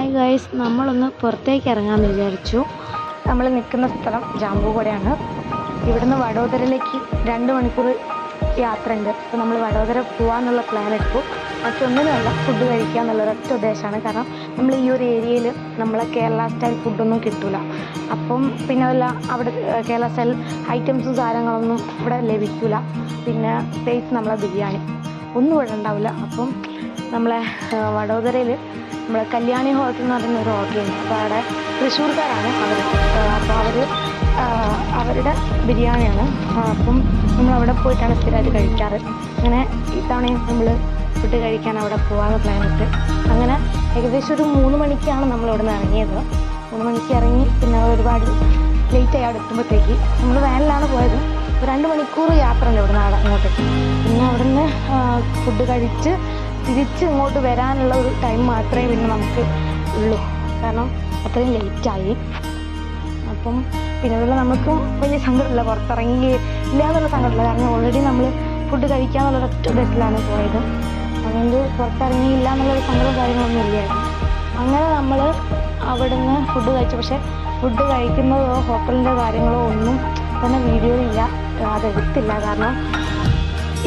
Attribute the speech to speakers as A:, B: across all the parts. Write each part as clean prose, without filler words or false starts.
A: Hi guys, നമ്മളൊന്ന് പുറത്തേക്ക് ഇറങ്ങാമെന്ന് വിചാരിച്ചു. നമ്മൾ നിൽക്കുന്ന സ്ഥലം ജാംബുകോടയാണ്. ഇവിടുന്ന് വഡോദരയിലേക്ക് 2 മണിക്കൂർ യാത്രയുണ്ട്. അപ്പോൾ നമ്മൾ വഡോദര പോകാമെന്നുള്ള പ്ലാൻ എടുത്തു. മറ്റൊന്നിനുമല്ല, ഫുഡ് കഴിക്കുക എന്നുള്ള ഒരൊറ്റ ഉദ്ദേശമാണ്. കാരണം നമ്മൾ ഈ ഒരു ഏരിയയിൽ നമ്മളെ കേരള സ്റ്റൈൽ ഫുഡൊന്നും കിട്ടില്ല. അപ്പം പിന്നെ അതല്ല, അവിടെ കേരള സ്റ്റൈൽ ഐറ്റംസും സാധനങ്ങളൊന്നും ഇവിടെ ലഭിക്കില്ല. പിന്നെ പ്രത്യേകിച്ച് നമ്മളെ ബിരിയാണി ഒന്നും ഇവിടെ ഉണ്ടാവില്ല. അപ്പം നമ്മളെ വഡോദരയിൽ നമ്മളെ കല്യാണി ഹോട്ടൽ എന്ന് പറയുന്ന ഒരു ഹോട്ടലുണ്ട്. അപ്പോൾ അവിടെ തൃശ്ശൂർക്കാരാണ് അവർ. അപ്പോൾ അവരുടെ ബിരിയാണിയാണ്. അപ്പം നമ്മളവിടെ പോയിട്ടാണ് സ്ഥിരമായിട്ട് കഴിക്കാറ്. അങ്ങനെ ഇത്തവണയും നമ്മൾ ഫുഡ് കഴിക്കാൻ അവിടെ പോകാമെന്ന് പ്ലാനിട്ട് അങ്ങനെ ഏകദേശം ഒരു 3 മണിക്കാണ് നമ്മളിവിടെ നിന്ന് ഇറങ്ങിയത്. 3 മണിക്ക് ഇറങ്ങി പിന്നെ ഒരുപാട് ലേറ്റായി അവിടെ എത്തുമ്പോഴത്തേക്ക്. നമ്മൾ വാനിലാണ് പോയത്. 2 മണിക്കൂർ യാത്ര ഉണ്ട് ഇവിടെ നിന്ന് അങ്ങോട്ടേക്ക്. പിന്നെ അവിടെ നിന്ന് ഫുഡ് കഴിച്ച് തിരിച്ച് ഇങ്ങോട്ട് വരാനുള്ള ഒരു ടൈം മാത്രമേ പിന്നെ നമുക്ക് ഉള്ളൂ. കാരണം അത്രയും ലേറ്റായി. അപ്പം പിന്നെ അതുപോലെ നമുക്കും വലിയ സങ്കടമില്ല, പുറത്തിറങ്ങി ഇല്ല എന്നുള്ള സങ്കടമില്ല. കാരണം ഓൾറെഡി നമ്മൾ ഫുഡ് കഴിക്കാമെന്നുള്ള ഒറ്റ ബസ്സിലാണ് പോയത്. അതുകൊണ്ട് പുറത്തിറങ്ങിയില്ല എന്നുള്ളൊരു സങ്കടവും കാര്യങ്ങളൊന്നും ഇല്ലായിരുന്നു. അങ്ങനെ നമ്മൾ അവിടെ നിന്ന് ഫുഡ് കഴിച്ചു. പക്ഷേ ഫുഡ് കഴിക്കുന്നതോ ഹോട്ടലിൻ്റെ കാര്യങ്ങളോ ഒന്നും തന്നെ വീഡിയോയിലില്ല, അതെടുത്തില്ല. കാരണം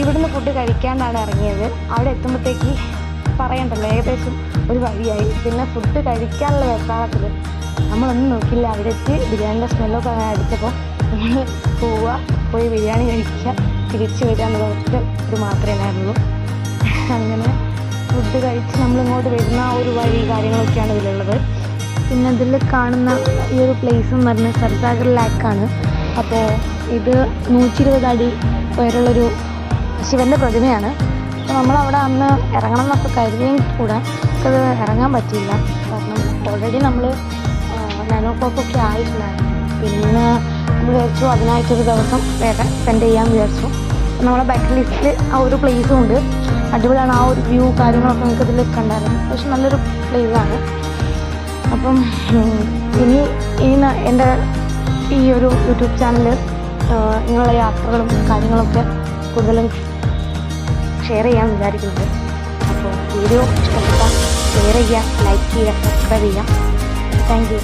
A: ഇവിടുന്ന് ഫുഡ് കഴിക്കാണ്ടാണ് ഇറങ്ങിയത്. അവിടെ എത്തുമ്പോഴത്തേക്ക് പറയണ്ടല്ലോ, ഏകദേശം ഒരു വഴിയായി. പിന്നെ ഫുഡ് കഴിക്കാനുള്ള വെപ്രാളത്തിൽ നമ്മളൊന്നും നോക്കില്ല. അവിടെ എത്തി ബിരിയാണിൻ്റെ സ്മെല്ലൊക്കെ അങ്ങനെ അടിച്ചപ്പോൾ നമ്മൾ പോയി ബിരിയാണി കഴിക്കുക, തിരിച്ച് വരിക എന്നുള്ള ഒറ്റ ഇത് മാത്രമേ ഉണ്ടായിരുന്നുള്ളൂ. അങ്ങനെ ഫുഡ് കഴിച്ച് നമ്മളിങ്ങോട്ട് വരുന്ന ആ ഒരു വഴി കാര്യങ്ങളൊക്കെയാണ് ഇതിലുള്ളത്. പിന്നെ ഇതിൽ കാണുന്ന ഈ ഒരു പ്ലേസ് എന്ന് പറഞ്ഞാൽ സർസാഗർ ലേക്കാണ്. അപ്പോൾ ഇത് 120 അടി ഉയരമുള്ളൊരു ശിവൻ്റെ പ്രതിമയാണ്. അപ്പോൾ നമ്മളവിടെ അന്ന് ഇറങ്ങണം എന്നൊക്കെ കരുതിയും കൂടെ നമുക്കത് ഇറങ്ങാൻ പറ്റിയില്ല. കാരണം ഓൾറെഡി നമ്മൾ 9 o'clock ആയിട്ടുണ്ടായിരുന്നു. പിന്നെ നമ്മൾ വിചാരിച്ചു അതിനായിട്ടൊരു ദിവസം വേറെ സ്പെൻഡ് ചെയ്യാമെന്ന് വിചാരിച്ചു. നമ്മളെ ബക്കറ്റ് ലിസ്റ്റിൽ ആ ഒരു പ്ലേസും ഉണ്ട്. അടിപൊളിയാണ്. ആ ഒരു വ്യൂ കാര്യങ്ങളൊക്കെ നമുക്ക് ഇതിൽ കണ്ടായിരുന്നു. പക്ഷെ നല്ലൊരു പ്ലേസാണ്. അപ്പം ഇനി എൻ്റെ ഈ ഒരു യൂട്യൂബ് ചാനൽ ഇങ്ങനെയുള്ള യാത്രകളും കാര്യങ്ങളൊക്കെ കൂടുതലും ഷെയർ ചെയ്യാൻ വിചാരിക്കുന്നുണ്ട്. അപ്പോൾ വീഡിയോ ഇഷ്ടപ്പെട്ടാൽ ഷെയർ ചെയ്യുക, ലൈക്ക് ചെയ്യുക, സബ്സ്ക്രൈബ് ചെയ്യുക. Thank you.